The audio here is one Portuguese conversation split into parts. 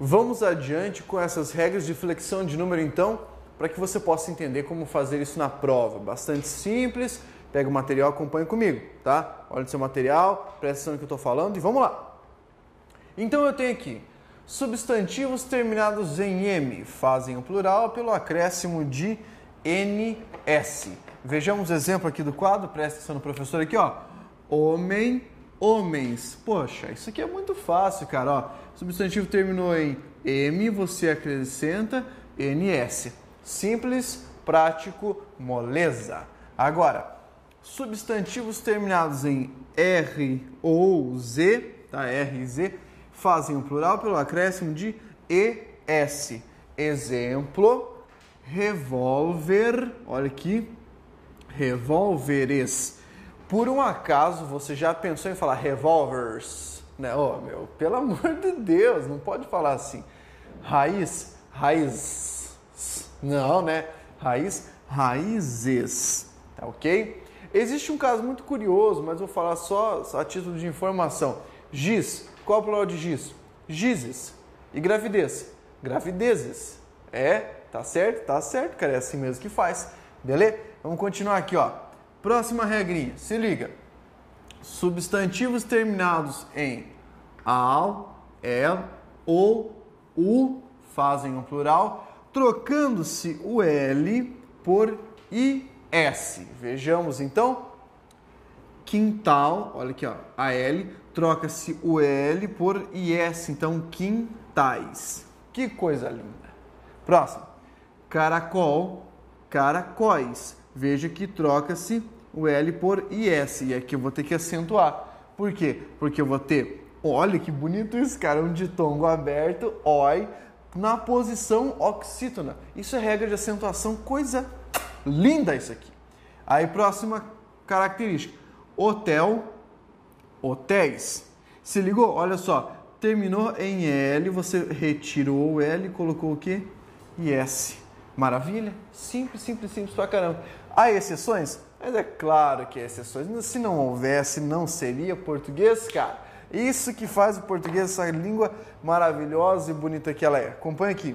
Vamos adiante com essas regras de flexão de número, então, para que você possa entender como fazer isso na prova. Bastante simples. Pega o material, acompanha comigo, tá? Olha o seu material, presta atenção no que eu estou falando e vamos lá. Então eu tenho aqui, substantivos terminados em M fazem o plural pelo acréscimo de NS. Vejamos o exemplo aqui do quadro, presta atenção no professor aqui, ó. Homem, homens. Poxa, isso aqui é muito fácil, cara, ó. Substantivo terminou em M, você acrescenta NS. Simples, prático, moleza. Agora, substantivos terminados em R ou Z, tá? R e Z, fazem o plural pelo acréscimo de ES. Exemplo, revólver, olha aqui, revólveres. Por um acaso, você já pensou em falar revolvers? Né? Oh, meu, pelo amor de Deus, não pode falar assim. Raiz, não, né? Raiz, raízes, tá ok? Existe um caso muito curioso, mas vou falar só a título de informação. Giz, qual é o plural de giz? Gizes. E gravidez? Gravidezes. É, tá certo, cara, é assim mesmo que faz. Beleza? Vamos continuar aqui, ó. Próxima regrinha, se liga. Substantivos terminados em al, el, ou, u fazem o plural, trocando-se o L por IS. Vejamos então. Quintal, olha aqui, ó, a L, troca-se o L por IS, então quintais. Que coisa linda. Próximo. Caracol, caracóis. Veja que troca-se o L por IS. E aqui eu vou ter que acentuar. Por quê? Porque eu vou ter, olha que bonito isso, cara, um ditongo aberto, oi, na posição oxítona. Isso é regra de acentuação, coisa linda isso aqui. Aí, próxima característica. Hotel, hotéis. Se ligou? Olha só, terminou em L, você retirou o L e colocou o quê? IS. Maravilha? Simples pra caramba. Há exceções? Mas é claro que há exceções. Se não houvesse, não seria português, cara. Isso que faz o português, essa língua maravilhosa e bonita que ela é. Acompanha aqui.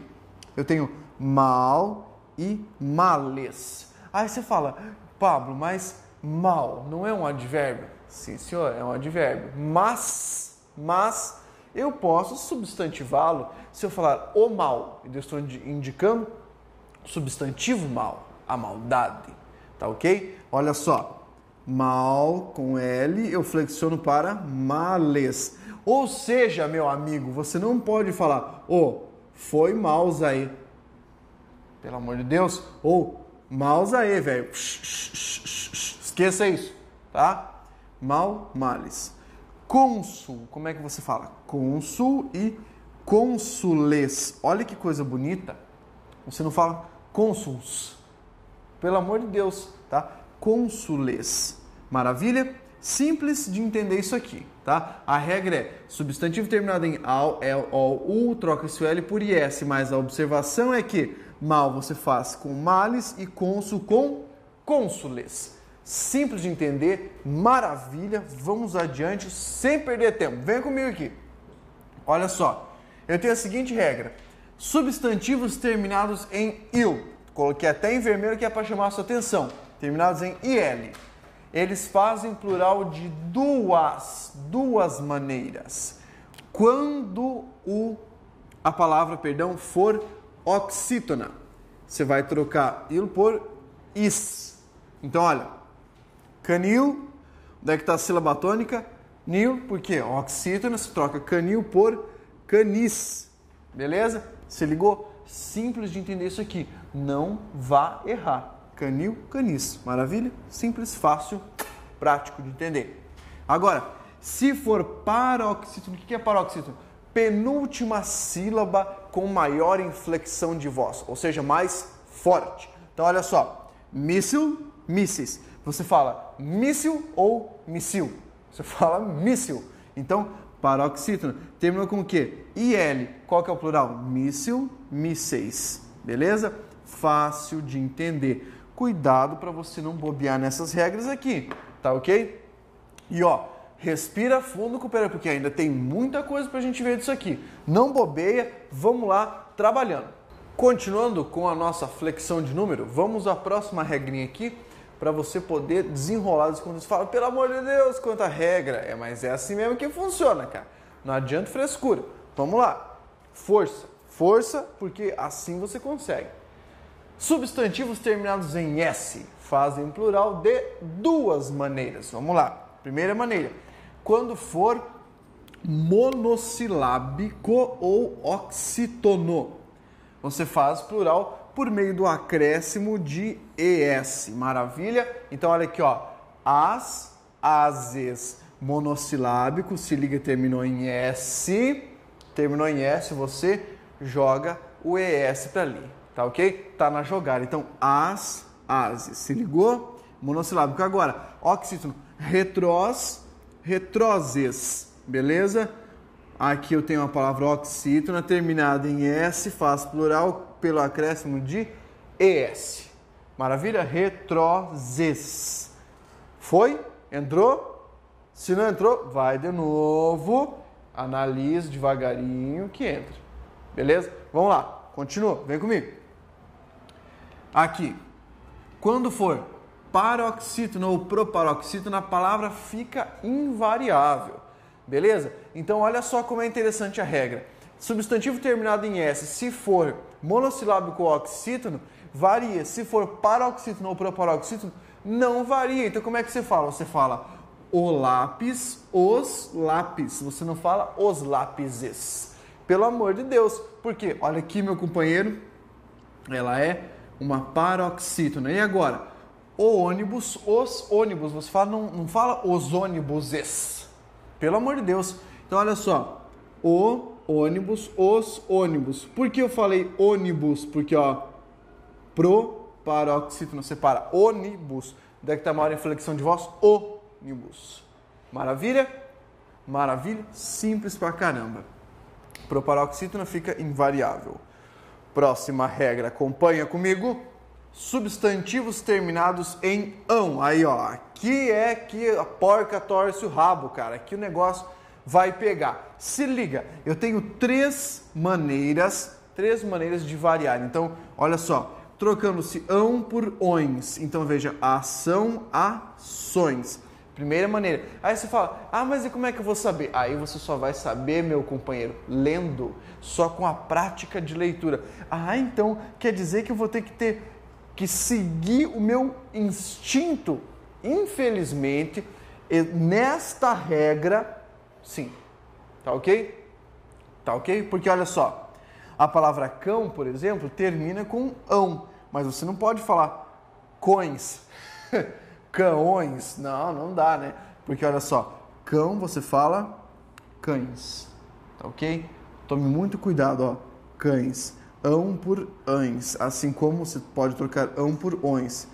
Eu tenho mal e males. Aí você fala, Pablo, mas mal não é um advérbio? Sim, senhor, é um advérbio. Mas eu posso substantivá-lo se eu falar o mal. Eu estou indicando substantivo mal, a maldade. Tá ok? Olha só. Mal com L, eu flexiono para males. Ou seja, meu amigo, você não pode falar, foi mouse aí. Pelo amor de Deus. Ou, mouse aí, velho. Esqueça isso, tá? Mal, males. Cônsul, como é que você fala? Cônsul e cônsules. Olha que coisa bonita. Você não fala cônsuls. Pelo amor de Deus, tá? Cônsules. Maravilha? Simples de entender isso aqui, tá? A regra é substantivo terminado em al, el, ol, u, troca-se o L por IS, mas a observação é que mal você faz com males e cônsul com cônsules. Simples de entender, maravilha. Vamos adiante sem perder tempo. Venha comigo aqui. Olha só, eu tenho a seguinte regra. Substantivos terminados em il. Coloquei até em vermelho que é para chamar a sua atenção. Terminados em IL. Eles fazem plural de duas maneiras. Quando a palavra, for oxítona, você vai trocar il por is. Então, olha, canil, onde é que está a sílaba tônica? Nil, porque oxítona, se troca canil por canis. Beleza? Se ligou? Simples de entender isso aqui. Não vá errar. Canil, canis. Maravilha? Simples, fácil, prático de entender. Agora, se for paroxítono, o que é paroxítono? Penúltima sílaba com maior inflexão de voz, ou seja, mais forte. Então, olha só. Míssil, mísseis. Você fala míssil ou missil? Você fala míssil. Então, paroxítono. Terminou com o quê? IL. Qual que é o plural? Míssil, mísseis. Beleza? Fácil de entender. Cuidado para você não bobear nessas regras aqui, tá ok? E ó, respira fundo, companheiro, porque ainda tem muita coisa para a gente ver disso aqui. Não bobeia, vamos lá, trabalhando. Continuando com a nossa flexão de número, vamos à próxima regrinha aqui, para você poder desenrolar quando você fala, pelo amor de Deus, quanta regra. Mas é assim mesmo que funciona, cara. Não adianta frescura. Vamos lá. Força. Força, porque assim você consegue. Substantivos terminados em S fazem plural de duas maneiras. Vamos lá. Primeira maneira. Quando for monossilábico ou oxítono, você faz plural por meio do acréscimo de ES. Maravilha? Então, olha aqui, ó. As, ases, monossilábico, se liga, terminou em S. Terminou em S, você joga o ES para ali, tá ok? Tá na jogada. Então, as, ases, se ligou? Monossilábico. Agora, oxítono, retroses, beleza? Aqui eu tenho a palavra oxítona, terminada em S, faz plural pelo acréscimo de ES. Maravilha? Retroses. Foi? Entrou? Se não entrou, vai de novo. Analise devagarinho que entra. Beleza? Vamos lá. Continua. Vem comigo. Aqui. Quando for paroxítono ou proparoxítono, a palavra fica invariável. Beleza? Então, olha só como é interessante a regra. Substantivo terminado em S, se for monossilábico ou oxítono, varia. Se for paroxítono ou proparoxítono, não varia. Então, como é que você fala? Você fala o lápis, os lápis. Você não fala os lápises. Pelo amor de Deus. Por quê? Olha aqui, meu companheiro. Ela é uma paroxítona. E agora? O ônibus, os ônibus. Você fala, não fala os ônibuses. Pelo amor de Deus. Então, olha só. O ônibus, os ônibus. Por que eu falei ônibus? Porque, ó, paroxítono separa ônibus. Daí que tá maior inflexão de voz, ônibus. Maravilha? Maravilha? Simples pra caramba. Proparoxítono fica invariável. Próxima regra, acompanha comigo. Substantivos terminados em ão. Aí, ó, aqui é que a porca torce o rabo, cara. Aqui o negócio vai pegar. Se liga, eu tenho três maneiras de variar. Então, olha só, trocando-se ão por ões. Então, veja, ação, ações. Primeira maneira. Aí você fala, mas e como é que eu vou saber? Aí você só vai saber, meu companheiro, lendo, só com a prática de leitura. Então quer dizer que eu vou ter que seguir o meu instinto. Infelizmente, nesta regra, sim. Tá ok? Tá ok? Porque olha só, a palavra cão, por exemplo, termina com ão, mas você não pode falar cões, cãões, não dá, né? Porque olha só, cão você fala cães, tá ok? Tome muito cuidado, ó, cães. Ão por ães, assim como você pode trocar ão por ões.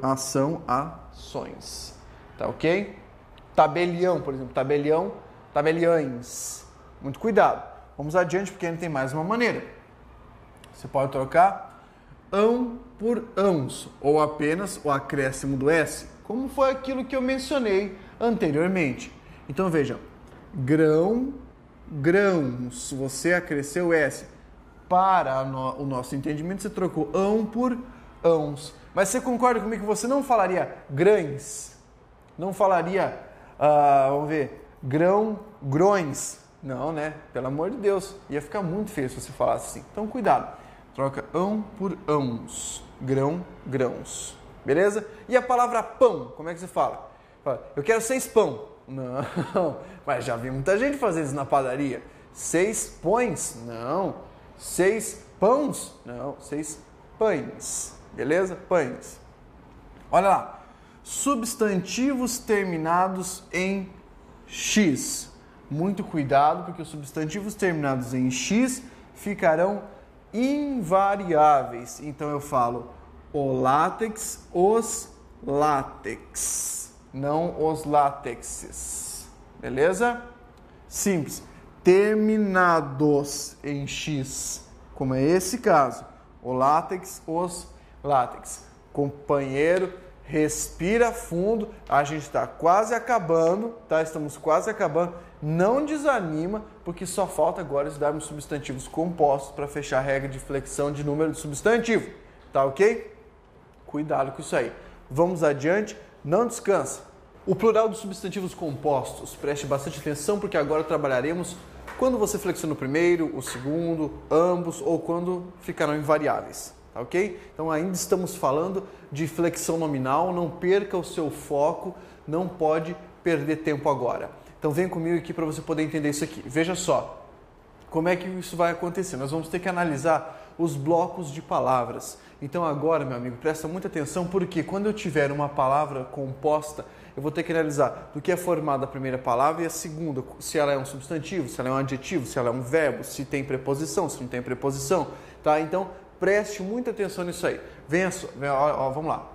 Ação, ações. Tá ok? Tabelião, por exemplo. Tabelião, tabeliães. Muito cuidado. Vamos adiante porque ainda tem mais uma maneira. Você pode trocar ão por ãos ou apenas o acréscimo do S, como foi aquilo que eu mencionei anteriormente. Então vejam, grão, grãos. Você acresceu S. Para o nosso entendimento, você trocou ão por ãos. Mas você concorda comigo que você não falaria grães? Não falaria, vamos ver, grões? Não, né? Pelo amor de Deus. Ia ficar muito feio se você falasse assim. Então, cuidado. Troca ão por ãos. Grão, grãos. Beleza? E a palavra pão, como é que você fala? Eu quero 6 pão. Não. Mas já vi muita gente fazer isso na padaria. 6 pães? Não. 6 pães? Não, 6 pães. Beleza? Pães. Olha lá. Substantivos terminados em X. Muito cuidado, porque os substantivos terminados em X ficarão invariáveis. Então eu falo o látex, os látex, não os látexes. Beleza? Simples. Terminados em X, como é esse caso, o látex, os látex. Companheiro, respira fundo, a gente está quase acabando, tá? Estamos quase acabando. Não desanima, porque só falta agora estudarmos substantivos compostos para fechar a regra de flexão de número de substantivo, tá ok? Cuidado com isso aí. Vamos adiante, não descansa. O plural dos substantivos compostos, preste bastante atenção, porque agora trabalharemos quando você flexiona o primeiro, o segundo, ambos, ou quando ficarão invariáveis, tá ok? Então ainda estamos falando de flexão nominal, não perca o seu foco, não pode perder tempo agora. Então vem comigo aqui para você poder entender isso aqui. Veja só, como é que isso vai acontecer? Nós vamos ter que analisar os blocos de palavras. Então agora, meu amigo, presta muita atenção, porque quando eu tiver uma palavra composta, eu vou ter que analisar do que é formada a primeira palavra e a segunda, se ela é um substantivo, se ela é um adjetivo, se ela é um verbo, se tem preposição, se não tem preposição, tá? Então, preste muita atenção nisso aí. Vamos lá.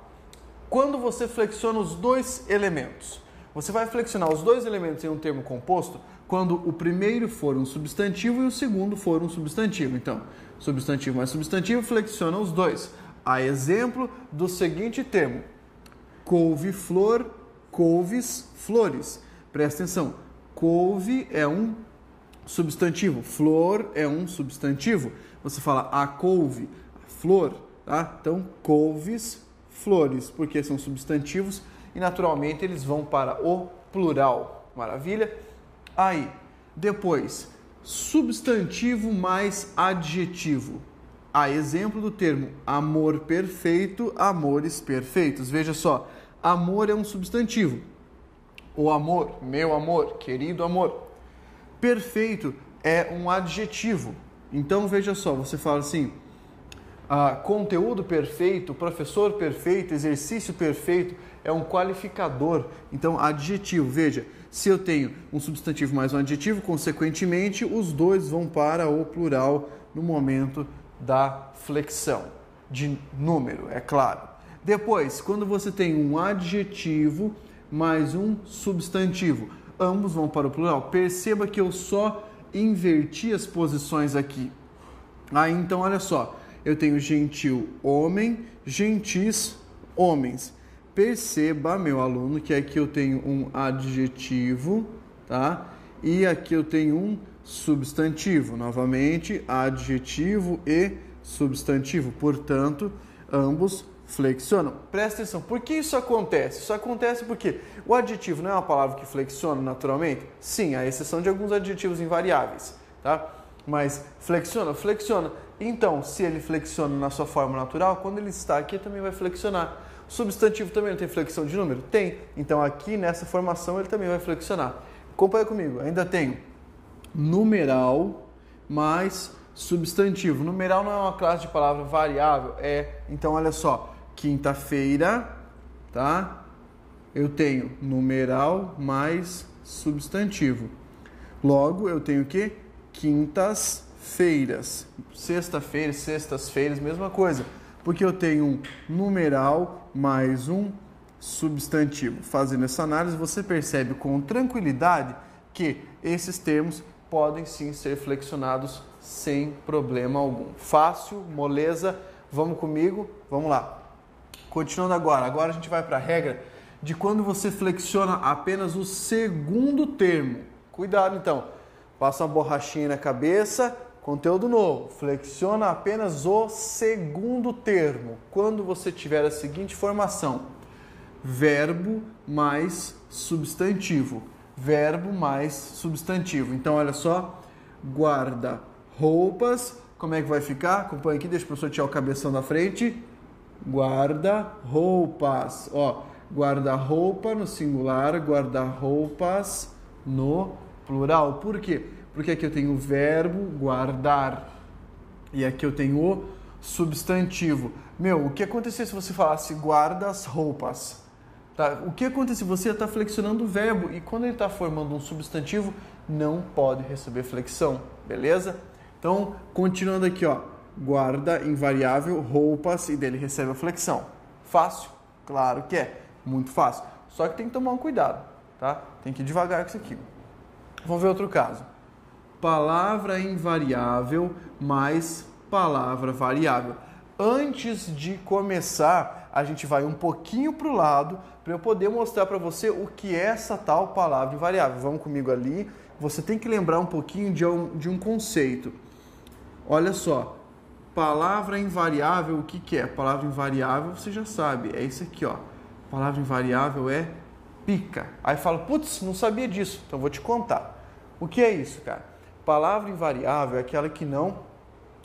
Quando você flexiona os dois elementos, você vai flexionar os dois elementos em um termo composto quando o primeiro for um substantivo e o segundo for um substantivo. Então, substantivo mais substantivo, flexiona os dois. A exemplo do seguinte termo: couve-flor, couves, flores. Presta atenção, couve é um substantivo, flor é um substantivo. Você fala a couve, a flor, tá? Então, couves, flores, porque são substantivos e naturalmente eles vão para o plural. Maravilha? Aí, depois, substantivo mais adjetivo. A exemplo do termo amor perfeito, amores perfeitos. Veja só, amor é um substantivo. O amor, meu amor, querido amor. Perfeito é um adjetivo. Então, veja só, você fala assim, conteúdo perfeito, professor perfeito, exercício perfeito, é um qualificador. Então, adjetivo, veja, se eu tenho um substantivo mais um adjetivo, consequentemente, os dois vão para o plural no momento da flexão de número, é claro. Depois, quando você tem um adjetivo mais um substantivo, ambos vão para o plural. Perceba que eu só inverti as posições aqui. Aí, então, olha só, eu tenho gentil homem, gentis homens. Perceba, meu aluno, que aqui eu tenho um adjetivo, tá? E aqui eu tenho um substantivo. Novamente, adjetivo e substantivo. Portanto, ambos flexionam. Presta atenção, por que isso acontece? Isso acontece porque o adjetivo não é uma palavra que flexiona naturalmente? Sim, à exceção de alguns adjetivos invariáveis, tá? Mas flexiona? Flexiona. Então, se ele flexiona na sua forma natural, quando ele está aqui, também vai flexionar. Substantivo também não tem flexão de número? Tem. Então, aqui nessa formação, ele também vai flexionar. Acompanha comigo. Ainda tenho numeral mais substantivo. Numeral não é uma classe de palavra variável, Então, olha só. Quinta-feira, tá? Eu tenho numeral mais substantivo. Logo, eu tenho o quê? Quintas-feiras. Sexta-feira, sextas-feiras, mesma coisa. Porque eu tenho um numeral mais um substantivo. Fazendo essa análise, você percebe com tranquilidade que esses termos podem sim ser flexionados sem problema algum. Fácil, moleza, vamos comigo? Vamos lá. Continuando agora a gente vai para a regra de quando você flexiona apenas o segundo termo. Cuidado então, passa uma borrachinha na cabeça, conteúdo novo, flexiona apenas o segundo termo. Quando você tiver a seguinte formação, verbo mais substantivo, verbo mais substantivo. Então olha só, guarda-roupas, como é que vai ficar? Acompanha aqui, deixa o professor tirar o cabeção da frente. Guarda-roupas, ó, guarda-roupa no singular, guarda-roupas no plural. Por quê? Porque aqui eu tenho o verbo guardar e aqui eu tenho o substantivo. Meu, o que acontecia se você falasse guarda as roupas? Tá? O que acontecia se você está flexionando o verbo e quando ele está formando um substantivo, não pode receber flexão, beleza? Então, continuando aqui, ó. Guarda, invariável, roupas, e dele recebe a flexão. Fácil? Claro que é. Muito fácil. Só que tem que tomar um cuidado, tá? Tem que ir devagar com isso aqui. Vamos ver outro caso. Palavra invariável mais palavra variável. Antes de começar, a gente vai um pouquinho para o lado para eu poder mostrar para você o que é essa tal palavra invariável. Vamos comigo ali. Você tem que lembrar um pouquinho de um conceito. Olha só, palavra invariável, o que é? Palavra invariável, você já sabe, é isso aqui, ó. Palavra invariável é pica. Aí fala, putz, não sabia disso, então vou te contar. O que é isso, cara? Palavra invariável é aquela que não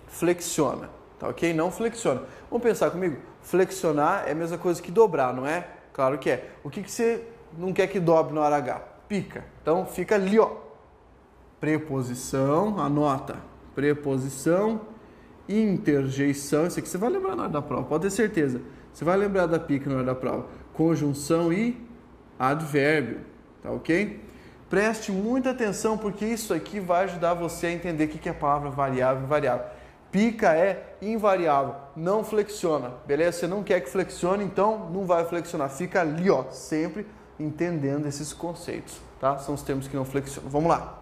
flexiona, tá ok? Não flexiona. Vamos pensar comigo? Flexionar é a mesma coisa que dobrar, não é? Claro que é. O que você não quer que dobre na hora H? Pica. Então fica ali, ó. Preposição, anota. Preposição, interjeição. Isso aqui você vai lembrar na hora da prova, pode ter certeza. Você vai lembrar da pica na hora da prova. Conjunção e advérbio, tá ok? Preste muita atenção porque isso aqui vai ajudar você a entender o que é a palavra variável e invariável. Pica é invariável, não flexiona, beleza? Você não quer que flexione, então não vai flexionar. Fica ali, ó, sempre entendendo esses conceitos, tá? São os termos que não flexionam. Vamos lá.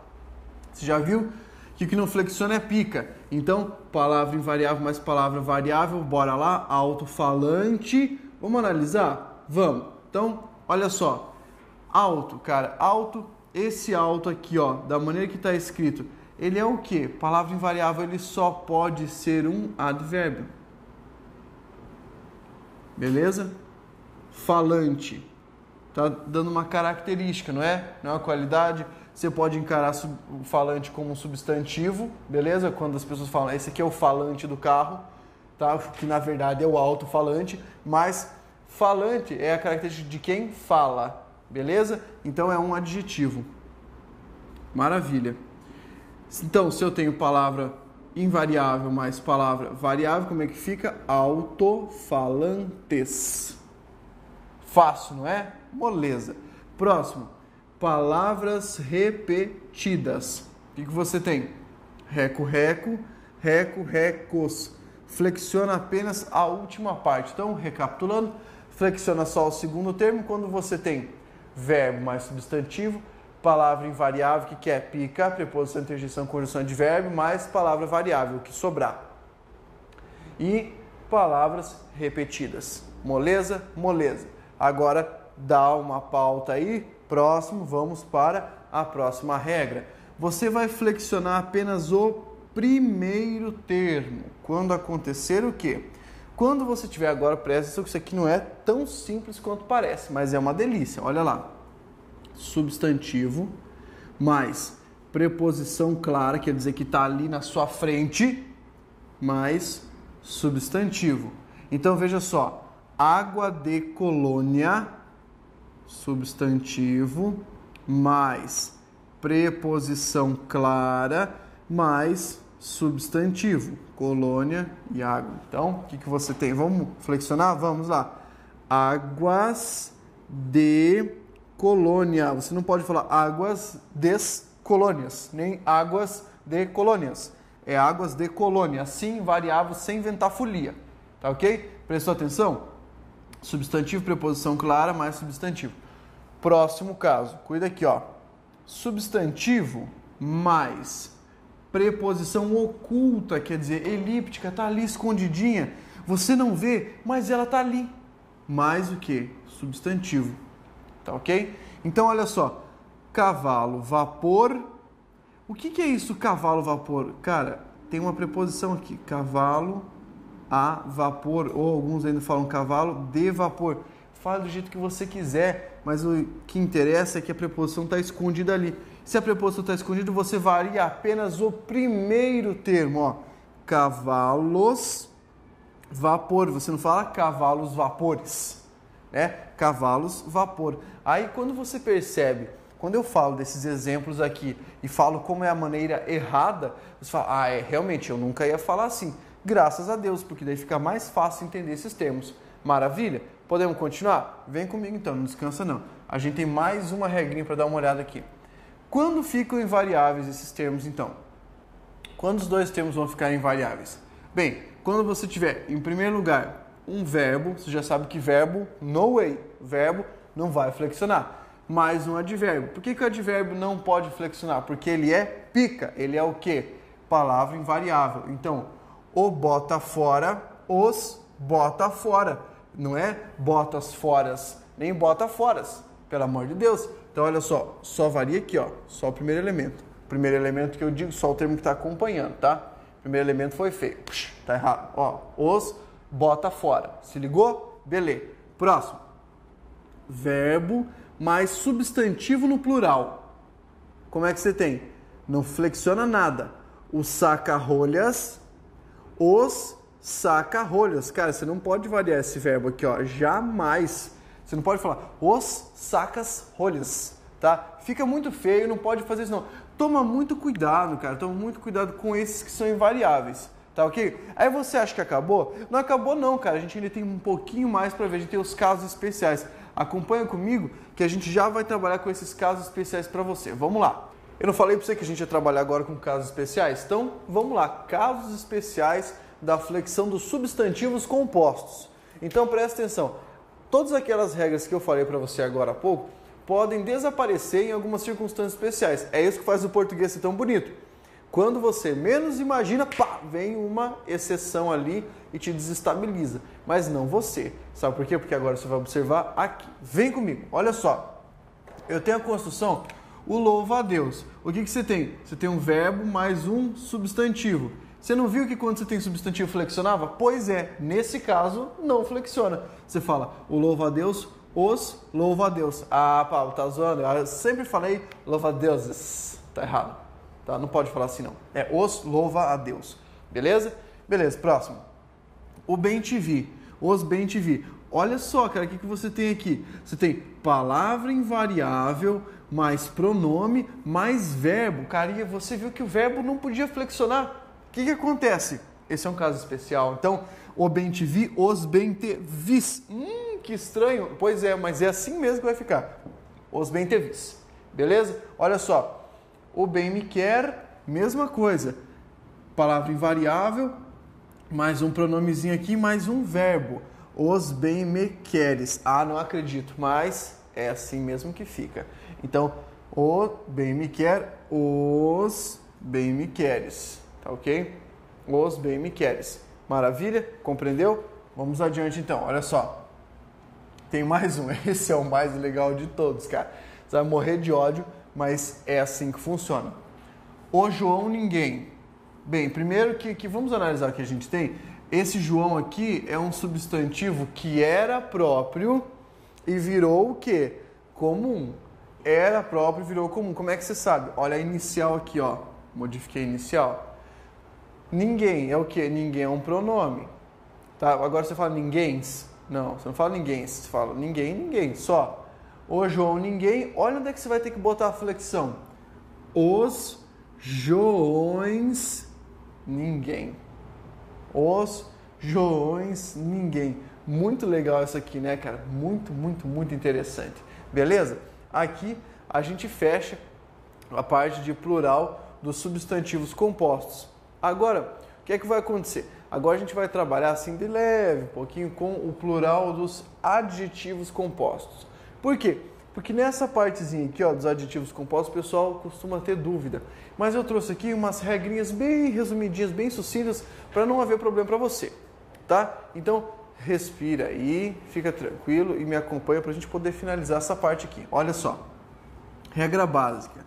Você já viu que o que não flexiona é pica. Então, palavra invariável mais palavra variável, bora lá. Alto-falante. Vamos analisar? Vamos. Então, olha só. Alto, cara, alto. Esse alto aqui, ó, da maneira que está escrito, ele é o quê? Palavra invariável, ele só pode ser um advérbio. Beleza? Falante. Tá dando uma característica, não é? Não é uma qualidade. Você pode encarar o falante como um substantivo, beleza? Quando as pessoas falam, esse aqui é o falante do carro, tá? Que na verdade é o alto-falante, mas falante é a característica de quem fala. Beleza? Então é um adjetivo. Maravilha. Então, se eu tenho palavra invariável mais palavra variável, como é que fica? Altofalantes. Fácil, não é? Moleza. Próximo. Palavras repetidas. O que você tem? Reco, reco, reco, recos. Flexiona apenas a última parte. Então, recapitulando, flexiona só o segundo termo quando você tem verbo mais substantivo, palavra invariável, que é pica, preposição, interjeição, conjunção, advérbio, mais palavra variável, que sobrar. E palavras repetidas. Moleza? Moleza. Agora, dá uma pauta aí. Próximo, vamos para a próxima regra. Você vai flexionar apenas o primeiro termo. Quando acontecer o quê? Quando você tiver agora, presta atenção que isso aqui não é tão simples quanto parece, mas é uma delícia. Olha lá. Substantivo mais preposição clara, quer dizer que está ali na sua frente, mais substantivo. Então, veja só. Água de colônia, substantivo, mais preposição clara, mais substantivo, colônia e água. Então, o que você tem? Vamos flexionar? Vamos lá. Águas de colônia. Você não pode falar águas des colônias, nem águas de colônias. É águas de colônia. Assim, variável, sem inventar folia. Tá ok? Prestou atenção? Substantivo, preposição clara, mais substantivo. Próximo caso. Cuida aqui, ó. Substantivo mais preposição oculta, quer dizer, elíptica, tá ali escondidinha. Você não vê, mas ela tá ali. Mais o que? Substantivo. Tá ok? Então, olha só. Cavalo, vapor. O que é isso, cavalo, vapor? Cara, tem uma preposição aqui. Cavalo a vapor. Ou alguns ainda falam cavalo de vapor. Fala do jeito que você quiser, mas o que interessa é que a preposição está escondida ali. Se a preposição está escondida, você varia apenas o primeiro termo. Ó. Cavalos, vapor. Você não fala cavalos, vapores. Né? Cavalos, vapor. Aí, quando você percebe, quando eu falo desses exemplos aqui e falo como é a maneira errada, você fala, realmente, eu nunca ia falar assim. Graças a Deus, porque daí fica mais fácil entender esses termos. Maravilha? Podemos continuar? Vem comigo então, não descansa não. A gente tem mais uma regrinha para dar uma olhada aqui. Quando ficam invariáveis esses termos então? Quando os dois termos vão ficar invariáveis? Bem, quando você tiver, em primeiro lugar, um verbo, você já sabe que verbo, no way, verbo não vai flexionar. Mais um advérbio. Por que o advérbio não pode flexionar? Porque ele é pica, ele é o quê? Palavra invariável. Então, ou bota fora os bota fora. Não é botas foras, nem bota foras, pelo amor de Deus. Então, olha só varia aqui, ó, só o primeiro elemento. O primeiro elemento que eu digo, só o termo que está acompanhando, tá? O primeiro elemento foi feio. Tá errado. Ó, os bota fora. Se ligou? Beleza. Próximo. Verbo mais substantivo no plural. Como é que você tem? Não flexiona nada. Os saca-rolhas, os saca-rolhas. Cara, você não pode variar esse verbo aqui, ó. Jamais. Você não pode falar os sacas-rolhas, tá? Fica muito feio, não pode fazer isso não. Toma muito cuidado, cara. Toma muito cuidado com esses que são invariáveis, tá ok? Aí você acha que acabou? Não acabou não, cara. A gente ainda tem um pouquinho mais para ver. A gente tem os casos especiais. Acompanha comigo que a gente já vai trabalhar com esses casos especiais para você. Vamos lá. Eu não falei para você que a gente ia trabalhar agora com casos especiais? Então, vamos lá. Casos especiais da flexão dos substantivos compostos. Então, presta atenção. Todas aquelas regras que eu falei para você agora há pouco podem desaparecer em algumas circunstâncias especiais. É isso que faz o português ser tão bonito. Quando você menos imagina, pá, vem uma exceção ali e te desestabiliza. Mas não você. Sabe por quê? Porque agora você vai observar aqui. Vem comigo, olha só. Eu tenho a construção, o louva a Deus. O que você tem? Você tem um verbo mais um substantivo. Você não viu que quando você tem substantivo flexionava? Pois é, nesse caso não flexiona. Você fala, o louva a Deus, os louva a Deus. Ah, Paulo, tá zoando? Eu sempre falei louva a deuses. Tá errado. Tá? Não pode falar assim não. É os louva a Deus. Beleza? Beleza, próximo. O bem te vi. Os bem te vi. Olha só, cara, o que você tem aqui? Você tem palavra invariável, mais pronome, mais verbo. Cara, e você viu que o verbo não podia flexionar. O que acontece? Esse é um caso especial. Então, o bem te vi, os bem te vis. Que estranho. Pois é, mas é assim mesmo que vai ficar. Os bem te vis. Beleza? Olha só. O bem me quer, mesma coisa. Palavra invariável, mais um pronomezinho aqui, mais um verbo. Os bem me queres. Ah, não acredito, mas é assim mesmo que fica. Então, o bem me quer, os bem me queres. Tá ok? Os bem me queres. Maravilha? Compreendeu? Vamos adiante então. Olha só. Tem mais um. Esse é o mais legal de todos, cara. Você vai morrer de ódio, mas é assim que funciona. O João ninguém. Bem, primeiro que vamos analisar o que a gente tem. Esse João aqui é um substantivo que era próprio e virou o quê? Comum. Era próprio e virou comum. Como é que você sabe? Olha a inicial aqui, ó. Modifiquei a inicial. Ninguém é o quê? Ninguém é um pronome. Tá? Agora você fala ninguéms. Não, você não fala ninguém. Você fala ninguém, ninguém. Só. O João, ninguém. Olha onde é que você vai ter que botar a flexão. Os Joões, ninguém. Os Joões, ninguém. Muito legal isso aqui, né, cara? Muito, muito, muito interessante. Beleza? Aqui a gente fecha a parte de plural dos substantivos compostos. Agora, o que é que vai acontecer? Agora a gente vai trabalhar assim de leve, um pouquinho com o plural dos adjetivos compostos. Por quê? Porque nessa partezinha aqui, ó, dos adjetivos compostos, o pessoal costuma ter dúvida. Mas eu trouxe aqui umas regrinhas bem resumidinhas, bem sucintas, para não haver problema para você, tá? Então, respira aí, fica tranquilo e me acompanha para a gente poder finalizar essa parte aqui. Olha só, regra básica.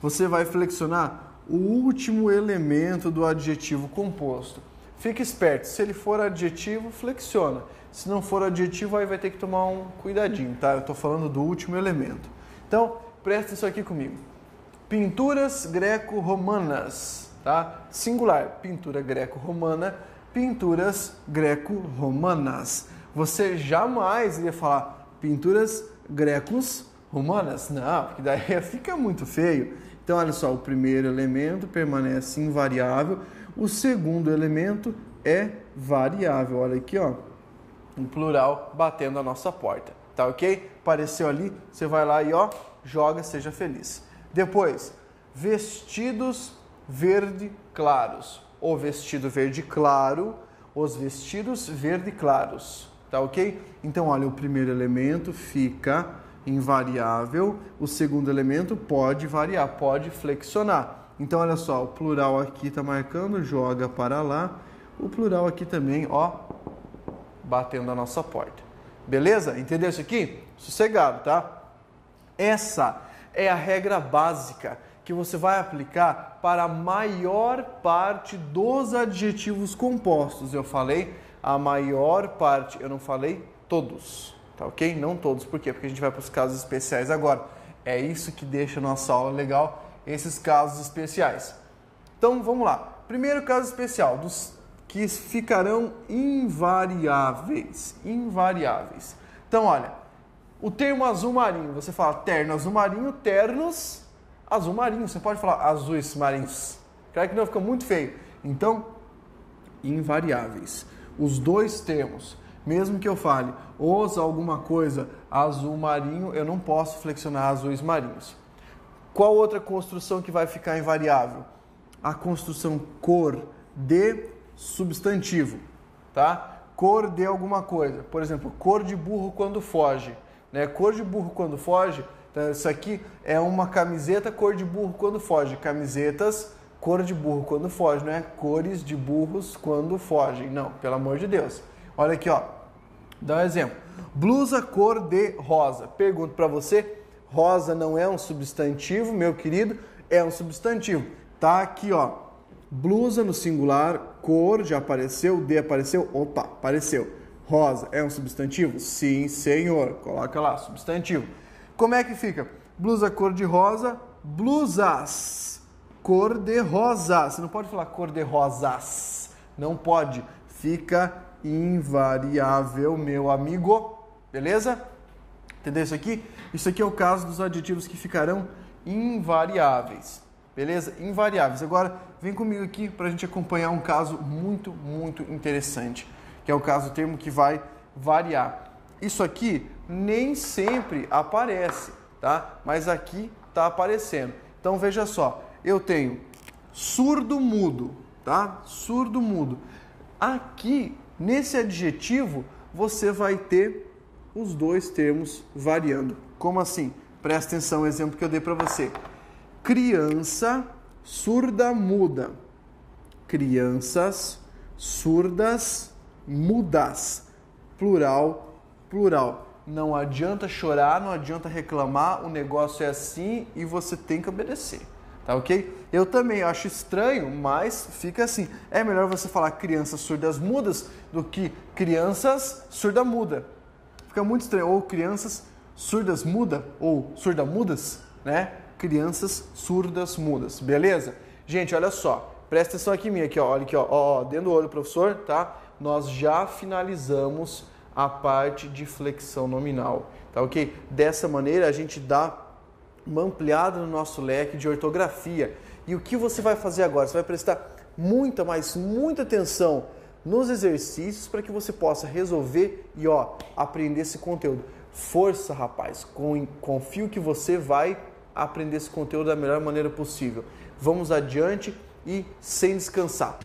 Você vai flexionar o último elemento do adjetivo composto. Fique esperto, se ele for adjetivo, flexiona. Se não for adjetivo, aí vai ter que tomar um cuidadinho, tá? Eu estou falando do último elemento. Então, presta isso aqui comigo. Pinturas greco-romanas, tá? Singular, pintura greco-romana, pinturas greco-romanas. Você jamais iria falar pinturas grecos-romanas? Não, porque daí fica muito feio. Então, olha só, o primeiro elemento permanece invariável, o segundo elemento é variável. Olha aqui, ó, um plural batendo a nossa porta, tá ok? Apareceu ali, você vai lá e ó, joga, seja feliz. Depois, vestidos verde claros. O vestido verde claro, os vestidos verde claros, tá ok? Então, olha, o primeiro elemento fica invariável, o segundo elemento pode variar, pode flexionar. Então, olha só, o plural aqui está marcando, joga para lá. O plural aqui também, ó, batendo a nossa porta. Beleza? Entendeu isso aqui? Sossegado, tá? Essa é a regra básica que você vai aplicar para a maior parte dos adjetivos compostos. Eu falei a maior parte, eu não falei todos, tá ok? Não todos, por quê? Porque a gente vai para os casos especiais agora. É isso que deixa a nossa aula legal, esses casos especiais. Então, vamos lá. Primeiro caso especial, dos que ficarão invariáveis. Invariáveis. Então, olha, o termo azul marinho, você fala terno azul marinho, ternos azul marinho. Você pode falar azuis marinhos. Claro que não, fica muito feio. Então, invariáveis. Os dois termos, mesmo que eu fale os alguma coisa azul marinho, eu não posso flexionar azuis marinhos. Qual outra construção que vai ficar invariável? A construção cor de substantivo, tá? Cor de alguma coisa. Por exemplo, cor de burro quando foge, né? Cor de burro quando foge. Então, isso aqui é uma camiseta cor de burro quando foge. Camisetas cor de burro quando foge, não é cores de burros quando fogem. Não, pelo amor de Deus. Olha aqui, ó. Dá um exemplo. Blusa cor de rosa. Pergunto para você, rosa não é um substantivo, meu querido? É um substantivo. Tá aqui, ó. Blusa no singular, cor já apareceu, de apareceu, opa, apareceu. Rosa é um substantivo? Sim, senhor. Coloca lá, substantivo. Como é que fica? Blusa cor de rosa, blusas cor de rosa. Você não pode falar cor de rosas. Não pode. Fica invariável, meu amigo. Beleza? Entendeu isso aqui? Isso aqui é o caso dos adjetivos que ficarão invariáveis. Beleza? Invariáveis. Agora, vem comigo aqui para a gente acompanhar um caso muito, muito interessante, que é o caso do termo que vai variar. Isso aqui nem sempre aparece, tá? Mas aqui está aparecendo. Então, veja só. Eu tenho surdo-mudo, tá? Surdo-mudo. Aqui, nesse adjetivo, você vai ter os dois termos variando. Como assim? Presta atenção no exemplo que eu dei para você. Criança surda-muda. Crianças surdas mudas. Plural, plural. Não adianta chorar, não adianta reclamar, o negócio é assim e você tem que obedecer. Tá ok? Eu também acho estranho, mas fica assim. É melhor você falar crianças surdas mudas do que crianças surda-muda. Fica muito estranho. Ou crianças surdas muda ou surda-mudas, né? Crianças surdas mudas. Beleza? Gente, olha só. Presta atenção aqui em mim, aqui, ó. Olha aqui, ó. Dentro do olho, professor, tá? Nós já finalizamos a parte de flexão nominal, tá ok? Dessa maneira, a gente dá uma ampliada no nosso leque de ortografia. E o que você vai fazer agora? Você vai prestar muita, mas muita atenção nos exercícios para que você possa resolver e aprender esse conteúdo. Força, rapaz! Confio que você vai aprender esse conteúdo da melhor maneira possível. Vamos adiante e sem descansar.